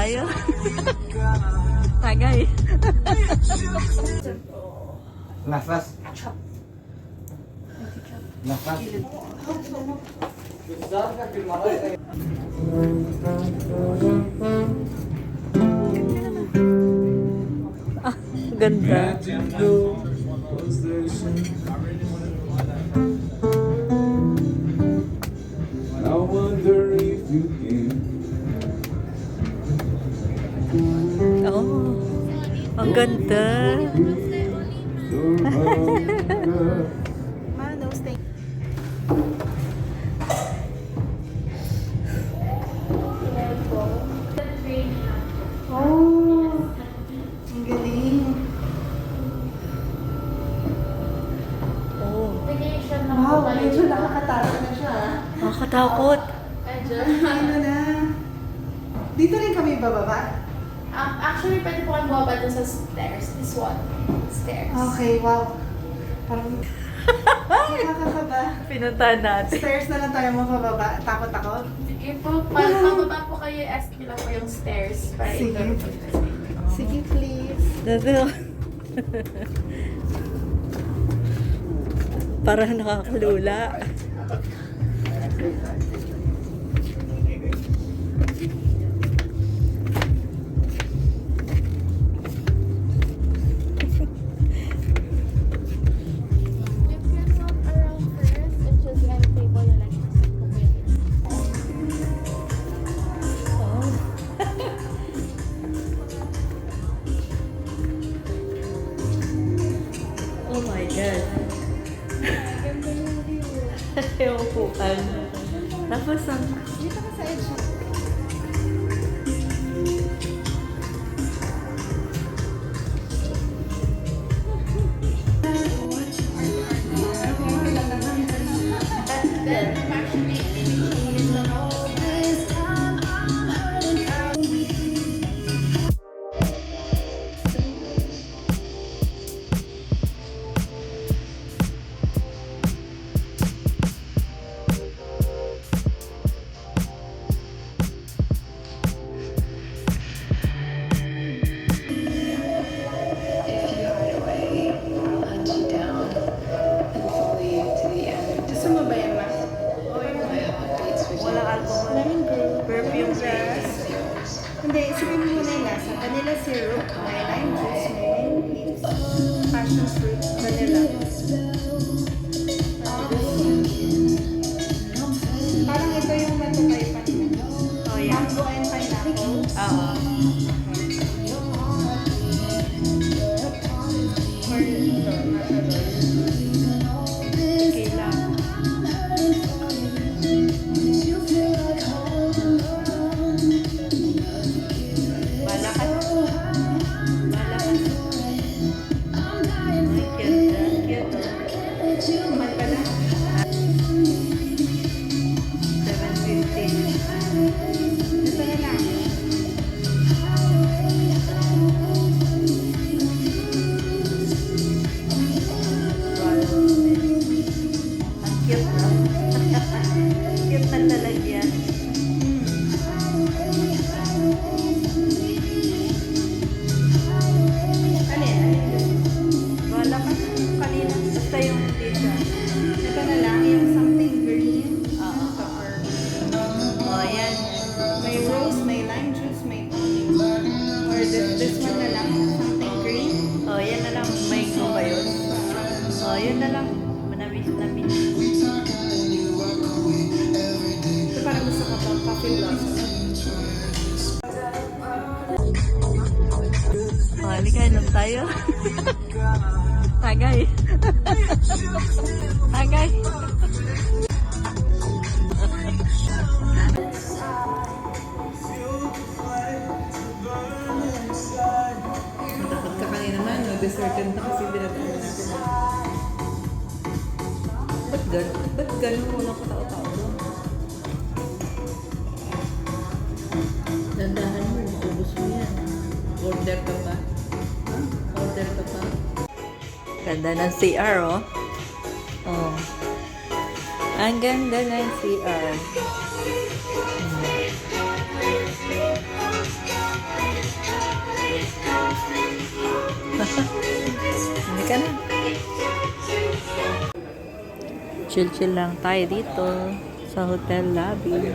tayo. Tagay. Last. Ah, ganda. I wonder if you can. Oh, ang ganda. Oh, ang galing. Oh, Wow, medyo nakakatakot na siya. nakakatakot. Ano na. Dito rin kami bababa? Actually, pwede po kayo bumaba dun sa stairs. This one. Stairs. Okay, wow. Parang nakakakaba. Pinuntahan natin. Stairs na lang tayo mababa. Takot ako. Sige po, pababa po kayo, ask nyo lang po yung stairs. Para Sige. ito po yung Sige, please. Parang nakakalula. You can walk around first and choose any table you like to sit with. Oh. Oh my God. Yung upuan. Tapos ang... Dito ka sa edge. Gusto mo ba yan, Mas? Walang alcohol. Perfume gas. Hindi, isipin mo muna yung lasa. Vanilla syrup, may lime juice, may mint leaves, passion fruit, vanilla. Parang ito yung natutay pa nila. Oh, yeah. Mango and pineapple. Oo. Or ito, natural. Okay lang. Malakas. Malakas. Ay, cute. Cute. Kumal ka na. 7:15. Ito na lang. Ang cute, no? Cute ng lalagyan. Wala ka kanina. Basta yung dito. Ito na lang, yung something green. Oo. Oh, yan. May rose, may lime juice, may tonic. Or this one na lang, something green. Oh, yan na lang. Mango ba yun? Oh, yun na lang. Manamis. Ito parang gusto ko pa, coffee blossom. Oh, halika, inom tayo. Tagay. Tagay. Matakot ka kanina man, no? Deserted na kasi dinadaan natin. Ba't ganun mo lang katao-tao doon? Dandahan mo, ubus mo yan. Order ka pa. Order ka pa. Ganda ng CR, oh. Oh. Ang ganda ng CR. ka na. Chill-chill lang tayo dito sa hotel lobby.